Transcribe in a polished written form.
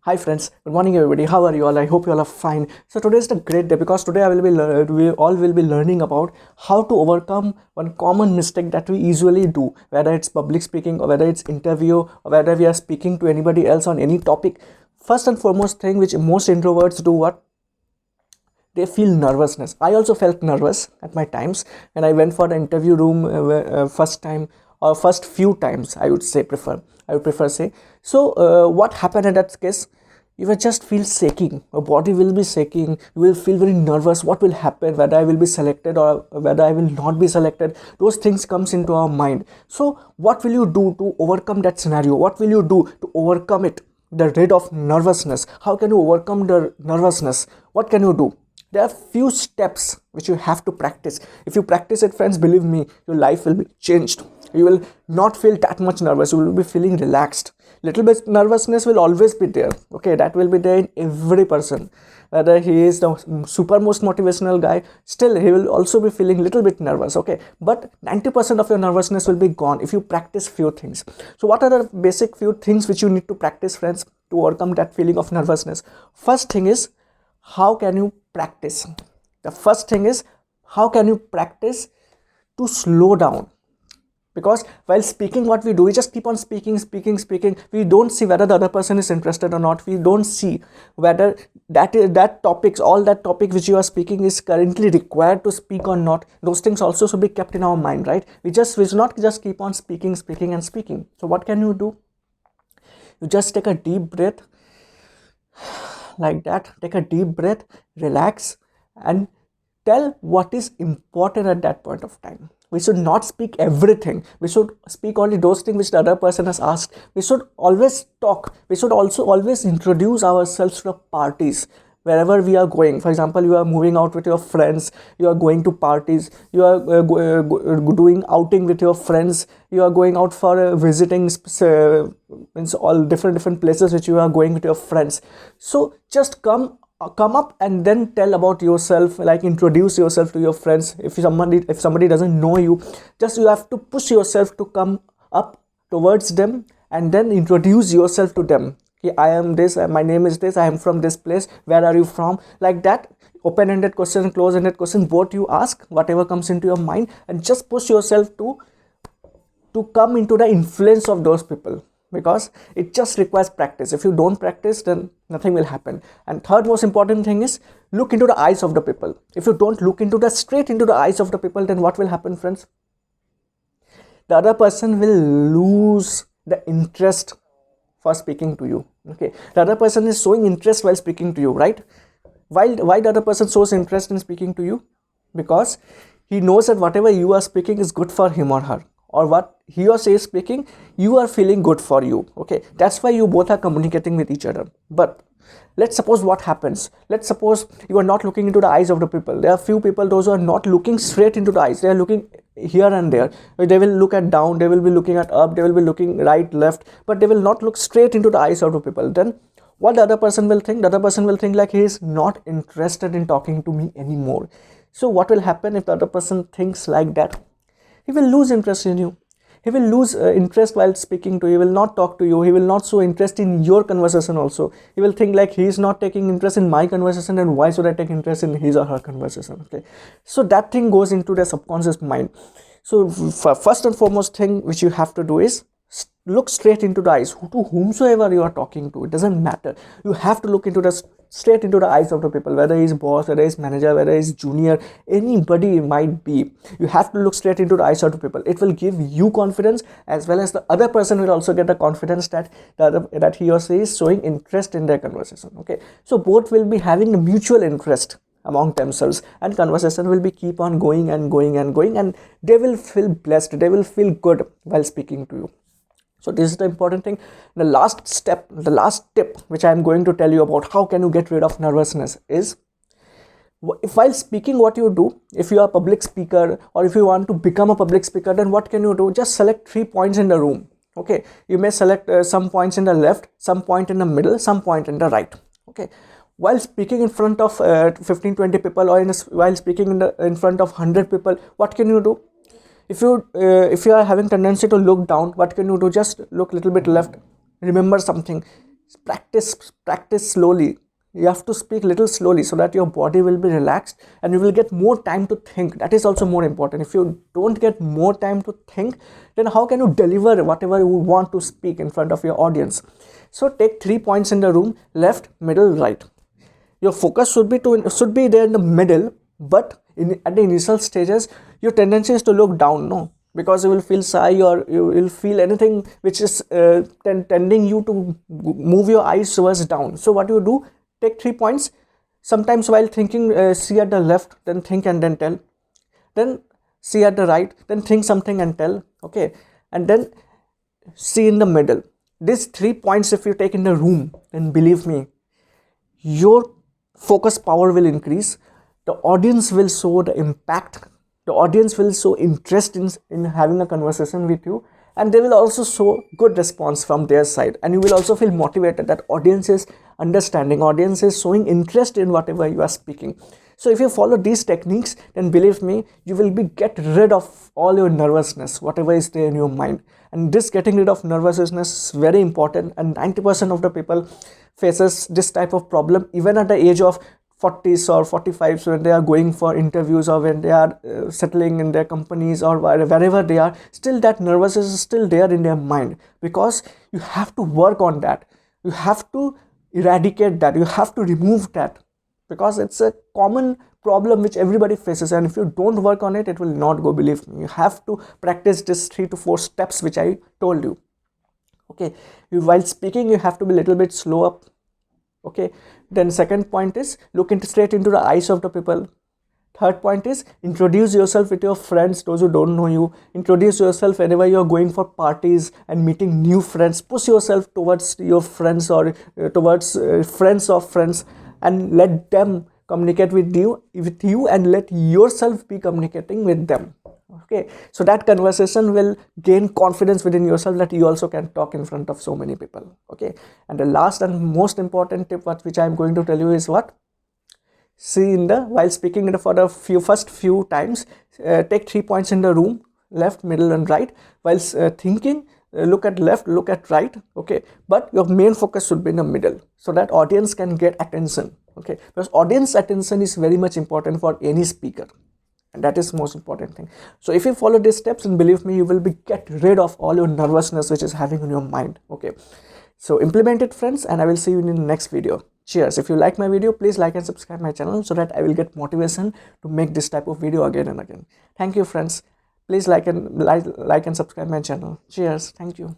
Hi friends, good morning everybody. How are you all? I hope you all are fine. So today is a great day because today we all will be learning about how to overcome one common mistake that we usually do, whether it's public speaking or whether it's interview or whether we are speaking to anybody else on any topic. First and foremost thing which most introverts do, what they feel nervousness. I also felt nervous at my times when I went for the interview room first time or first few times. I would prefer say. So what happened in that case? You will just feel shaking. Your body will be shaking. You will feel very nervous. What will happen? Whether I will be selected or whether I will not be selected. Those things comes into our mind. So what will you do to overcome that scenario? What will you do to overcome it? The rid of nervousness. How can you overcome the nervousness? What can you do? There are few steps which you have to practice. If you practice it, friends, believe me, your life will be changed. You will not feel that much nervous. You will be feeling relaxed. Little bit nervousness will always be there. Okay, that will be there in every person. Whether he is the super most motivational guy, still he will also be feeling little bit nervous. Okay, but 90% of your nervousness will be gone if you practice few things. So what are the basic few things which you need to practice, friends, to overcome that feeling of nervousness? First thing is, how can you practice? The first thing is, how can you practice to slow down? Because while speaking, what we do, we just keep on speaking. We don't see whether the other person is interested or not. We don't see whether that topics, all that topic which you are speaking is currently required to speak or not. Those things also should be kept in our mind, right? We should not just keep on speaking. So what can you do? You just take a deep breath like that. Take a deep breath, relax, and tell what is important at that point of time. We should not speak everything. We should speak only those things which the other person has asked. We should always talk. We should also always introduce ourselves to the parties wherever we are going. For example, you are moving out with your friends, you are going to parties, you are doing outing with your friends, you are going out for visiting means all different places which you are going with your friends. So just come up and then tell about yourself, like introduce yourself to your friends. If somebody doesn't know you, just you have to push yourself to come up towards them and then introduce yourself to them. Okay, I am this, my name is this, I am from this place, where are you from? Like that, open-ended question, close-ended question, both you ask, whatever comes into your mind, and just push yourself to come into the influence of those people, because it just requires practice. If you don't practice, then nothing will happen. And third most important thing is, look into the eyes of the people. If you don't look straight into the eyes of the people, then what will happen, friends? The other person will lose the interest for speaking to you. Okay, the other person is showing interest while speaking to you, right? Why the other person shows interest in speaking to you? Because he knows that whatever you are speaking is good for him or her, or what he or she is speaking, you are feeling good for you. Okay, that's why you both are communicating with each other. But let's suppose what happens. Let's suppose you are not looking into the eyes of the people. There are few people, those who are not looking straight into the eyes. They are looking here and there. They will look at down, they will be looking at up, they will be looking right, left, but they will not look straight into the eyes of the people. Then what the other person will think? The other person will think like, he is not interested in talking to me anymore. So what will happen if the other person thinks like that? He will lose interest in you. He will lose interest while speaking to you. He will not talk to you. He will not show interest in your conversation also. He will think like, he is not taking interest in my conversation, and why should I take interest in his or her conversation? Okay, so that thing goes into the subconscious mind. So first and foremost thing which you have to do is look straight into the eyes to whomsoever you are talking to. It doesn't matter. You have to look straight into the eyes of the people, whether he's boss, whether he's manager, whether he's junior, anybody might be. You have to look straight into the eyes of the people. It will give you confidence, as well as the other person will also get the confidence that that he or she is showing interest in their conversation. Okay, so both will be having a mutual interest among themselves, and conversation will be keep on going, and they will feel blessed, they will feel good while speaking to you. So this is the important thing. The last tip which I am going to tell you about how can you get rid of nervousness is, if while speaking, what you do, if you are a public speaker or if you want to become a public speaker, then what can you do? Just select 3 points in the room. Okay, you may select some points in the left, some point in the middle, some point in the right. Okay, while speaking in front of 15-20 people, or while speaking in front of 100 people, what can you do? If you are having tendency to look down, what can you do? Just look little bit left, remember something, Practice slowly. You have to speak little slowly so that your body will be relaxed and you will get more time to think. That is also more important. If you don't get more time to think, then how can you deliver whatever you want to speak in front of your audience? So take 3 points in the room: left, middle, right. Your focus should be there in the middle, but at the initial stages your tendency is to look down, no, because you will feel shy, or you will feel anything which is tending you to move your eyes towards down. So what you do, take 3 points. Sometimes while thinking, see at the left, then think and then tell, then see at the right, then think something and tell, okay, and then see in the middle. These 3 points if you take in the room, then believe me, your focus power will increase. The audience will show the impact, the audience will show interest in having a conversation with you, and they will also show good response from their side, and you will also feel motivated that audience is understanding, audience is showing interest in whatever you are speaking. So if you follow these techniques, then believe me, you will be get rid of all your nervousness, whatever is there in your mind. And this getting rid of nervousness is very important, and 90% of the people faces this type of problem even at the age of 40s or 45s, when they are going for interviews, or when they are settling in their companies, or wherever they are. Still that nervousness is still there in their mind, because you have to work on that, you have to eradicate that, you have to remove that, because it's a common problem which everybody faces, and if you don't work on it, it will not go, believe me. You have to practice this 3 to 4 steps which I told you, okay. While speaking, you have to be a little bit slow up, okay. Then second point is look straight into the eyes of the people. Third point is introduce yourself with your friends, those who don't know you. Introduce yourself whenever you are going for parties and meeting new friends. Push yourself towards your friends, or towards friends of friends, and let them communicate with you, and let yourself be communicating with them, okay. So that conversation will gain confidence within yourself, that you also can talk in front of so many people, okay. And the last and most important tip which I am going to tell you is what? See, while speaking for the first few times, take 3 points in the room: left, middle, and right. While thinking, look at left, look at right, okay. But your main focus should be in the middle, so that audience can get attention, okay. Because audience attention is very much important for any speaker, and that is most important thing. So if you follow these steps, and believe me, you will get rid of all your nervousness which is having in your mind, okay. So implement it, friends, and I will see you in the next video. Cheers. If you like my video, please like and subscribe my channel, so that I will get motivation to make this type of video again and again. Thank you, friends. Please like and subscribe my channel. Cheers. Thank you.